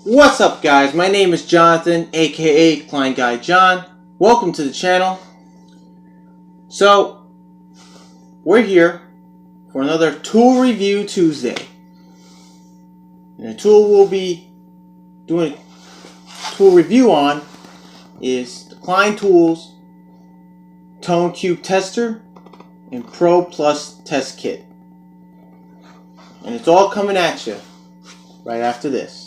What's up, guys? My name is Jonathan, aka kleinguyjon. Welcome to the channel. So, we're here for another tool review Tuesday. And the tool we'll be doing a tool review on is the Klein Tools TONEcube tester and PROBEplus test kit. And it's all coming at you right after this.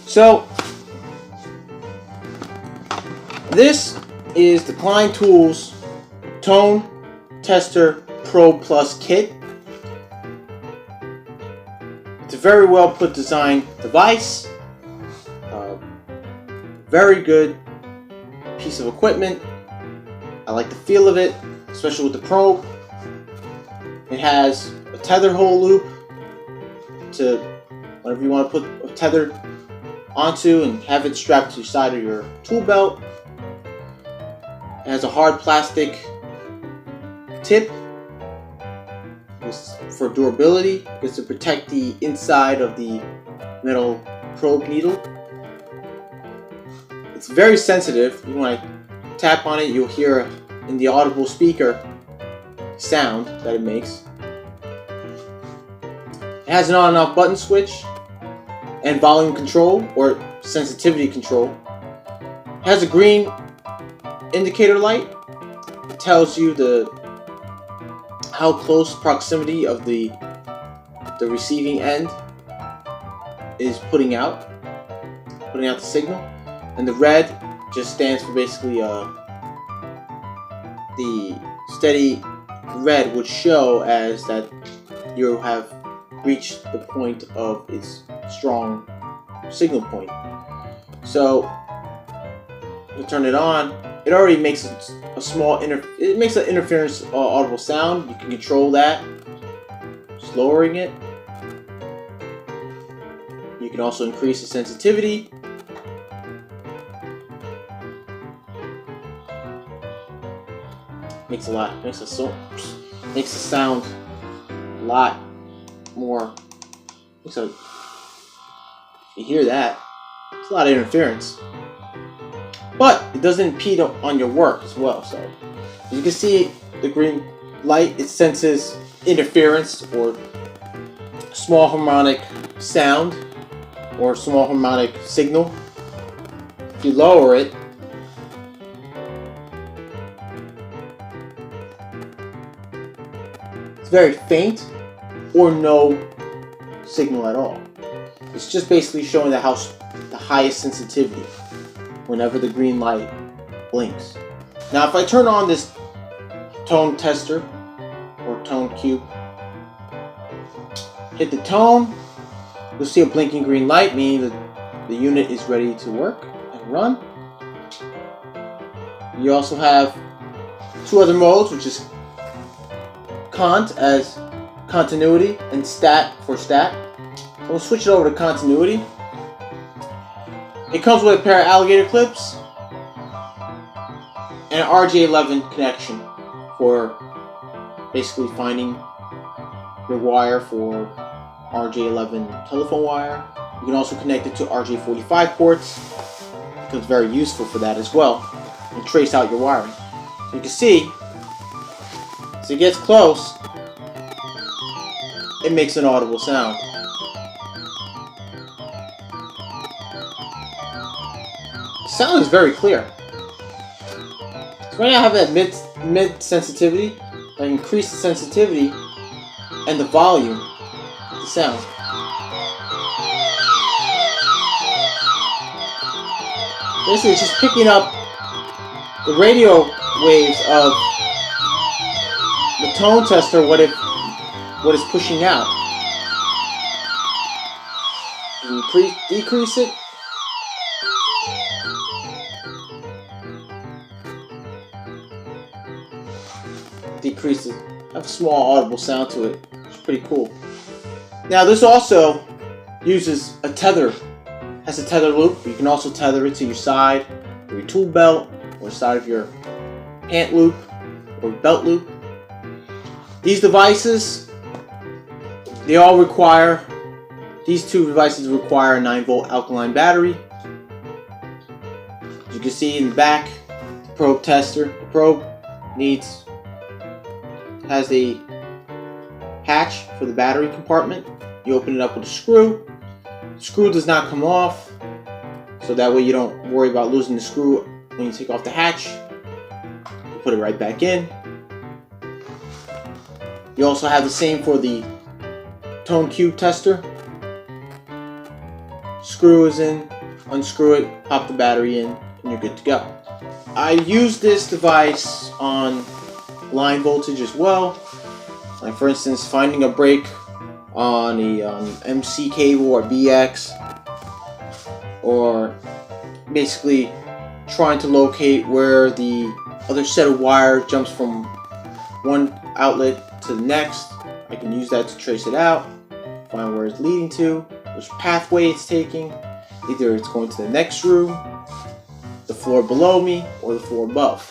So, this is the Klein Tools Tone Tester PROBEplus kit. It's a very well put design device. Very good piece of equipment. I like the feel of it, especially with the probe. It has a tether hole loop to whatever you want to put a tether onto and have it strapped to the side of your tool belt. It has a hard plastic tip for durability. It's to protect the inside of the metal probe needle. It's very sensitive. You want to tap on it, you'll hear in the audible speaker sound that it makes. It has an on and off button switch and volume control or sensitivity control. It has a green indicator light. It tells you how close proximity of the receiving end is putting out the signal. And the red just stands for basically the steady red would show as that you have reached the point of its strong signal point. So to turn it on, it already makes a small an interference audible sound. You can control that, just lowering it. You can also increase the sensitivity. Makes the sound a lot more. So you hear that, it's a lot of interference, but it doesn't impede on your work as well. So you can see the green light, it senses interference or small harmonic sound or small harmonic signal. If you lower it, it's very faint or no signal at all. It's just basically showing the highest sensitivity whenever the green light blinks. Now if I turn on this tone tester or TONEcube, hit the tone, you'll see a blinking green light, meaning that the unit is ready to work and run. You also have two other modes, which is cont as continuity and stat for stat. We'll switch it over to continuity. It comes with a pair of alligator clips and an RJ11 connection for basically finding your wire for RJ11 telephone wire. You can also connect it to RJ45 ports. It becomes very useful for that as well, and trace out your wiring. So you can see, as it gets close, it makes an audible sound. The sound is very clear. So right now I have that mid sensitivity. I increase the sensitivity and the volume of the sound. Basically, it's just picking up the radio waves of the tone tester, what it's pushing out. Decrease it. decreases, have a small audible sound to it. It's pretty cool. Now this also uses a tether, has a tether loop. You can also tether it to your side, or your tool belt, or side of your pant loop, or belt loop. These devices, they all require, these two devices require a 9-volt alkaline battery. As you can see in the back, the probe tester, the probe has a hatch for the battery compartment. You open it up with a screw. The screw does not come off, so that way you don't worry about losing the screw when you take off the hatch. You put it right back in. You also have the same for the TONEcube tester. Screw is in, unscrew it, pop the battery in, and you're good to go. I use this device on line voltage as well. Like for instance, finding a break on a MC cable or BX, or basically trying to locate where the other set of wire jumps from one outlet to the next. I can use that to trace it out, find where it's leading to, which pathway it's taking. Either it's going to the next room, the floor below me, or the floor above.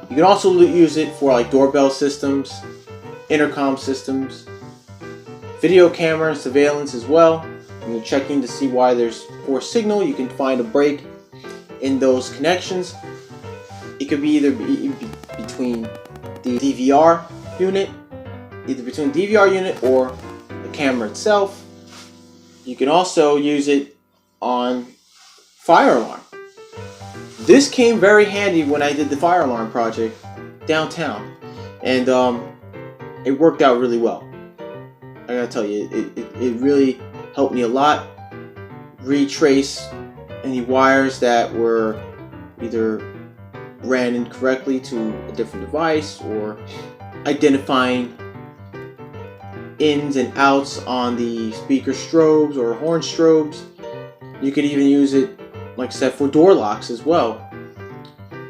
You can also use it for like doorbell systems, intercom systems, video camera and surveillance as well. When you're checking to see why there's poor signal, you can find a break in those connections. It could be either between the DVR unit, or the camera itself. You can also use it on fire alarm. This came very handy when I did the fire alarm project downtown, and it worked out really well. I gotta tell you, it really helped me a lot. Retrace any wires that were either ran incorrectly to a different device, or identifying ins and outs on the speaker strobes or horn strobes. You could even use it, like I said, for door locks as well.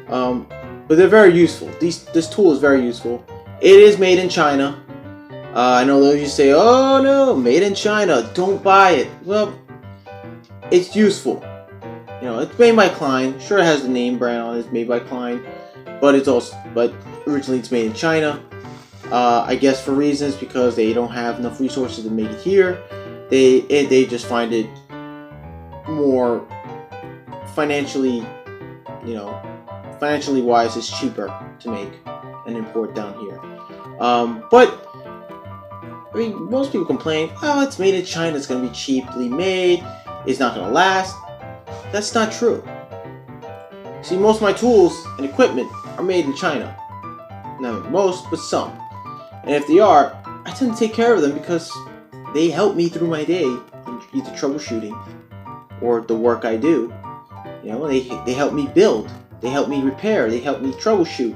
But they're very useful. This tool is very useful. It is made in China. I know those of you say, "Oh no, made in China, don't buy it." Well, it's useful. You know, it's made by Klein. Sure, it has the name brand on it. It's made by Klein, but originally it's made in China. I guess for reasons because they don't have enough resources to make it here. They just find it more financially, financially wise, it's cheaper to make and import down here. But I mean, most people complain, "Oh, it's made in China. It's going to be cheaply made. It's not going to last." That's not true. See, most of my tools and equipment are made in China. Not most, but some. And if they are, I tend to take care of them because they help me through my day in either troubleshooting or the work I do. You know, they help me build, they help me repair, they help me troubleshoot,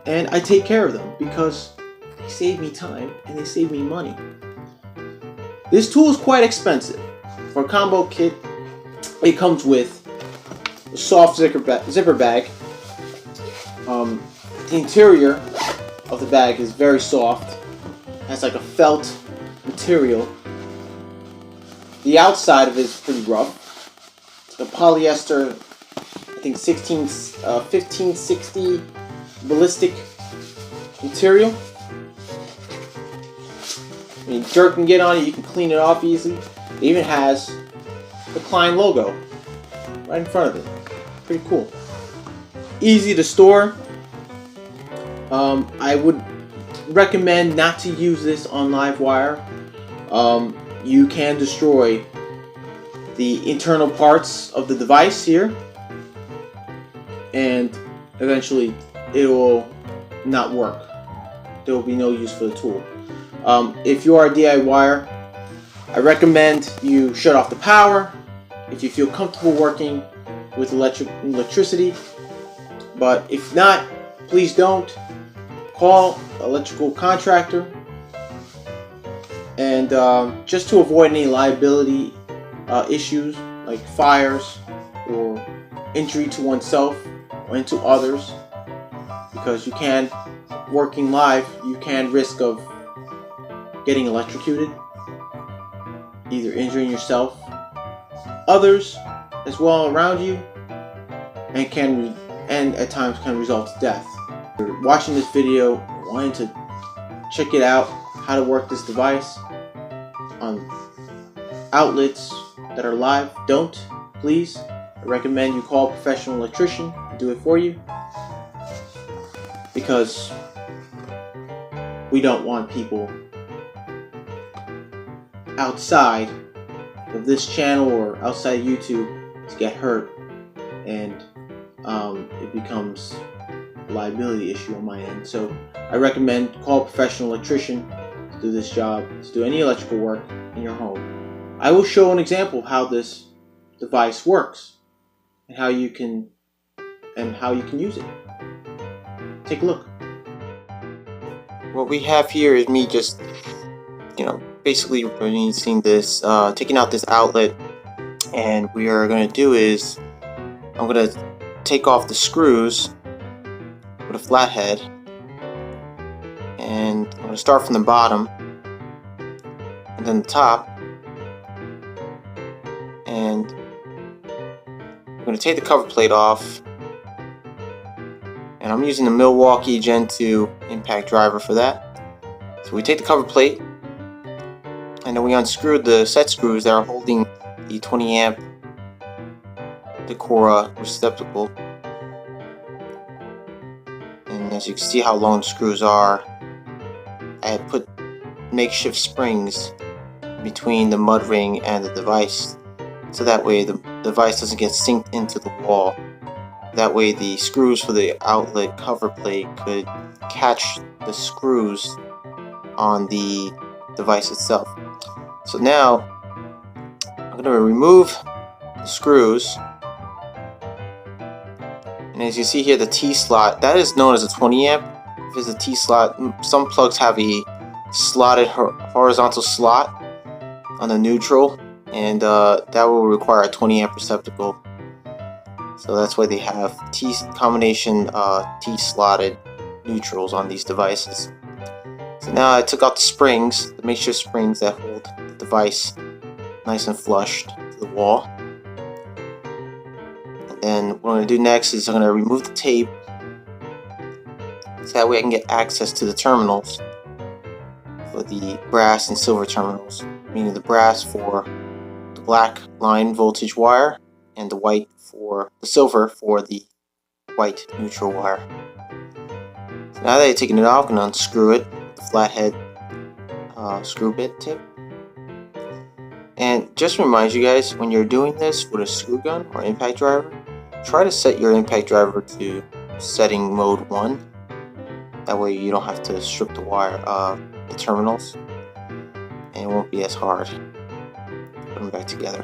and I take care of them because they save me time and they save me money. This tool is quite expensive. For a combo kit, it comes with a soft zipper bag. The interior of the bag is very soft. It has like a felt material. The outside of it is pretty rough. It's a polyester, I think 1560 ballistic material. I mean, dirt can get on it, you can clean it off easily. It even has the Klein logo right in front of it. Pretty cool. Easy to store. I would recommend not to use this on live wire. You can destroy the internal parts of the device here, and eventually it will not work. There will be no use for the tool. If you are a DIYer, I recommend you shut off the power if you feel comfortable working with electricity. But if not, please don't. Call an electrical contractor. And just to avoid any liability issues like fires or injury to oneself or into others, because you can, working live, you can risk of getting electrocuted, either injuring yourself, others as well around you, and at times can result in death. If you're watching this video, wanting to check it out, how to work this device on outlets that are live, don't, please. I recommend you call a professional electrician to do it for you, because we don't want people outside of this channel or outside YouTube to get hurt, and it becomes a liability issue on my end. So I recommend call a professional electrician to do this job, to do any electrical work in your home. I will show an example of how this device works and how you can use it. Take a look. What we have here is me just, basically releasing this, taking out this outlet, and we are going to do is I'm going to take off the screws with a flathead, and I'm going to start from the bottom and then the top, and I'm going to take the cover plate off, and I'm using the Milwaukee Gen 2 impact driver for that. So we take the cover plate, and then we unscrewed the set screws that are holding the 20 amp Decora receptacle. And as you can see how long the screws are, I had put makeshift springs between the mud ring and the device, so that way the device doesn't get sinked into the wall. That way the screws for the outlet cover plate could catch the screws on the device itself. So now I'm going to remove the screws, and as you see here, the T slot, that is known as a 20 amp. If it's a T slot, some plugs have a slotted horizontal slot on the neutral, and that will require a 20 amp receptacle. So that's why they have combination T slotted neutrals on these devices. So now I took out the springs, the makeshift springs that hold the device nice and flush to the wall. And then what I'm going to do next is I'm going to remove the tape, so that way I can get access to the terminals for the brass and silver terminals, meaning the brass for the black line voltage wire and the silver for the white neutral wire. So now that I've taken it off, I'm going to unscrew it with the flathead screw bit tip. And just to remind you guys, when you're doing this with a screw gun or impact driver, try to set your impact driver to setting mode 1. That way you don't have to strip the wire, the terminals, and it won't be as hard. Put them back together.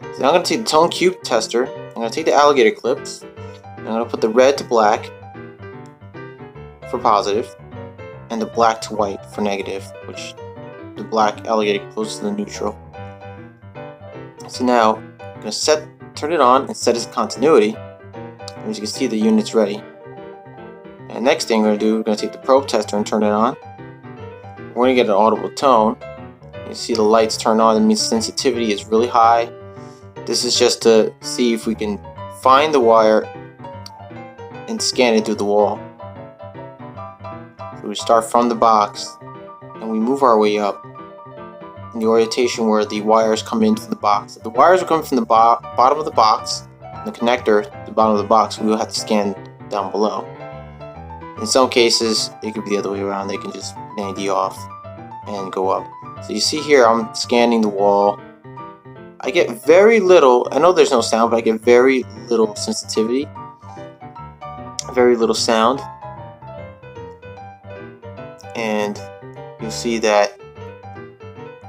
So now I'm going to take the TONEcube tester, I'm going to take the alligator clips, and I'm going to put the red to black for positive, and the black to white for negative, which the black alligator closes to the neutral. So now I'm going to turn it on and set its continuity. And as you can see, the unit's ready. And next thing we're going to do, we're going to take the probe tester and turn it on. We're going to get an audible tone. You see the lights turn on, that means sensitivity is really high. This is just to see if we can find the wire and scan it through the wall. So we start from the box and we move our way up in the orientation where the wires come into the box. If the wires are coming from the bottom of the box, the connector to the bottom of the box, we will have to scan down below. In some cases, it could be the other way around. They can just nandy off and go up. So you see here, I'm scanning the wall. I get very little, I know there's no sound, but I get very little sensitivity. Very little sound. And you'll see that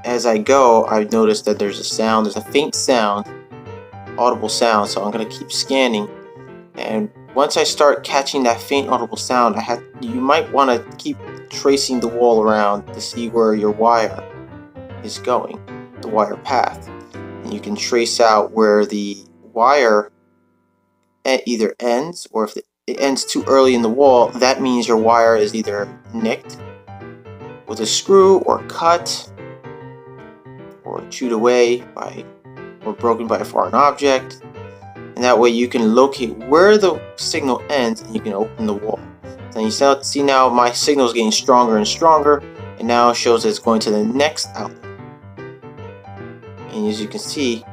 as I go, I've noticed that there's a faint sound, audible sound, so I'm going to keep scanning. And once I start catching that faint audible sound, you might want to keep tracing the wall around to see where your wire is going, the wire path. And you can trace out where the wire either ends, or if it ends too early in the wall, that means your wire is either nicked with a screw, or cut, or chewed away by, or broken by a foreign object. And that way you can locate where the signal ends and you can open the wall. And you see now my signal is getting stronger and stronger, and now it shows that it's going to the next outlet. And as you can see,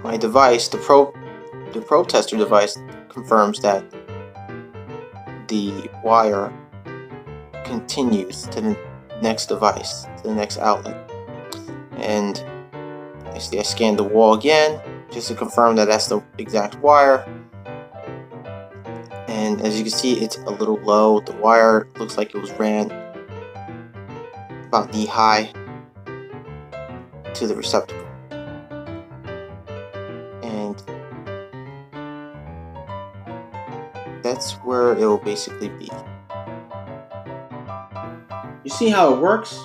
my device, the probe tester device, confirms that the wire continues to the next device, to the next outlet. And I scanned the wall again just to confirm that that's the exact wire. And as you can see, it's a little low. The wire looks like it was ran about knee high to the receptacle. And that's where it will basically be. You see how it works?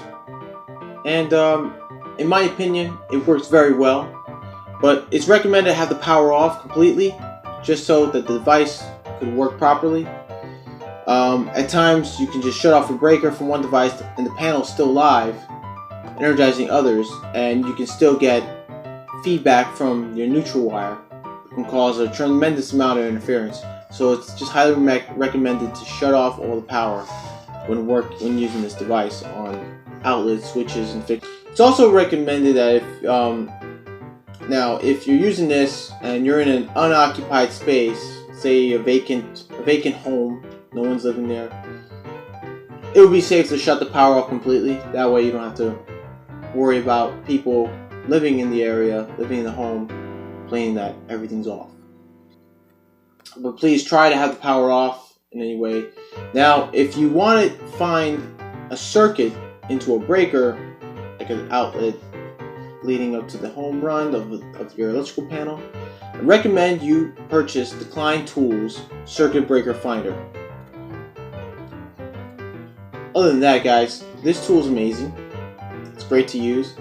And in my opinion, it works very well. But it's recommended to have the power off completely, just so that the device could work properly. At times, you can just shut off a breaker from one device and the panel is still live, energizing others, and you can still get feedback from your neutral wire. It can cause a tremendous amount of interference. So it's just highly recommended to shut off all the power when using this device on outlets, switches, and fixtures. It's also recommended that if you're using this and you're in an unoccupied space, say a vacant home, no one's living there, it would be safe to shut the power off completely. That way you don't have to worry about people living in the area, living in the home, complaining that everything's off. But please try to have the power off in any way. Now, if you want to find a circuit into a breaker, like an outlet leading up to the home run of your electrical panel, I recommend you purchase the Klein Tools Circuit Breaker Finder. Other than that, guys, this tool is amazing. It's great to use.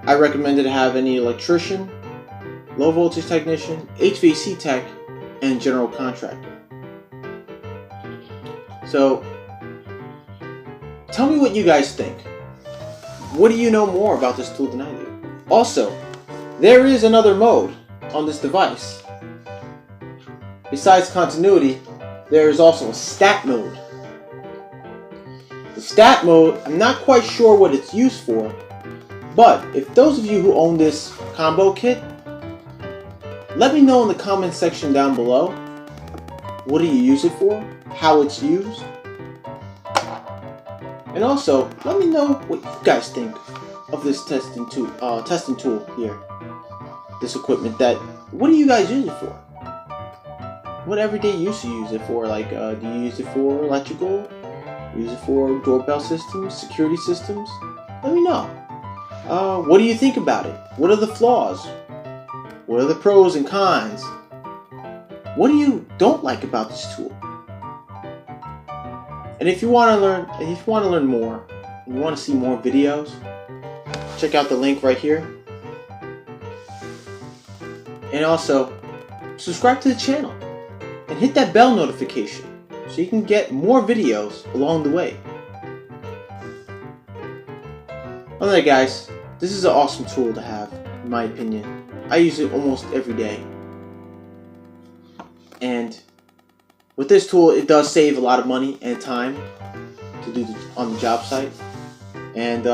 I recommend it to have any electrician, low voltage technician, HVAC tech, and general contractor. So, tell me what you guys think. What do you know more about this tool than I do? Also, there is another mode on this device. Besides continuity, there is also a stat mode. The stat mode, I'm not quite sure what it's used for, but if those of you who own this combo kit, let me know in the comment section down below. What do you use it for? How it's used? And also, let me know what you guys think of this testing tool here. This equipment. What do you guys use it for? What everyday use do you use it for? Like, do you use it for electrical? Use it for doorbell systems, security systems? Let me know. What do you think about it? What are the flaws? What are the pros and cons? What do you don't like about this tool? And if you want to learn more, and you want to see more videos, check out the link right here. And also, subscribe to the channel and hit that bell notification so you can get more videos along the way. Alright guys, this is an awesome tool to have, in my opinion. I use it almost every day. And with this tool, it does save a lot of money and time to do on the job site. And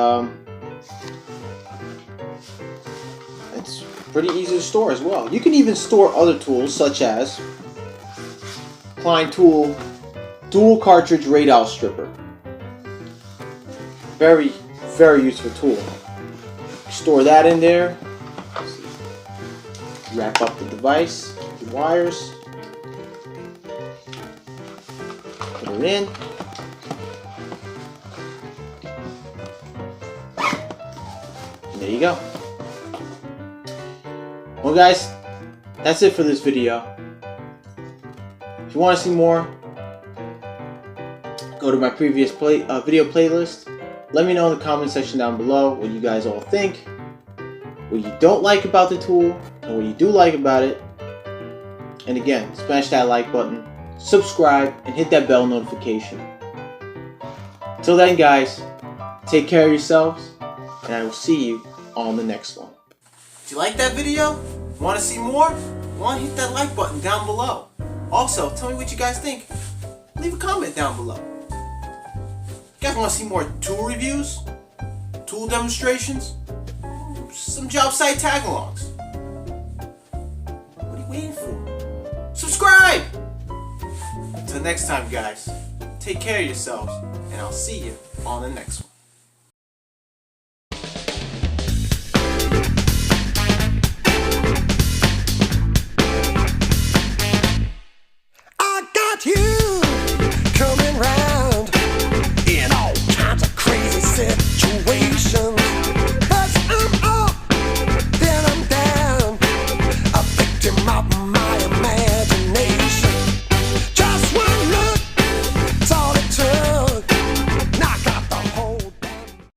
it's pretty easy to store as well. You can even store other tools such as Klein Tool Dual Cartridge Radar Stripper. Very, very useful tool. Store that in there. Wrap up the device, the wires. Put it in. And there you go. Well guys, that's it for this video. If you want to see more, go to my previous video playlist. Let me know in the comment section down below what you guys all think, what you don't like about the tool, and what you do like about it. And again, smash that like button, subscribe, and hit that bell notification. Till then, guys, take care of yourselves, and I will see you on the next one. Did you like that video? Want to see more? Want to hit that like button down below. Also, tell me what you guys think. Leave a comment down below. You guys want to see more tool reviews? Tool demonstrations? Some job site tag-alongs? What are you waiting for? Subscribe! Until next time, guys, take care of yourselves, and I'll see you on the next one.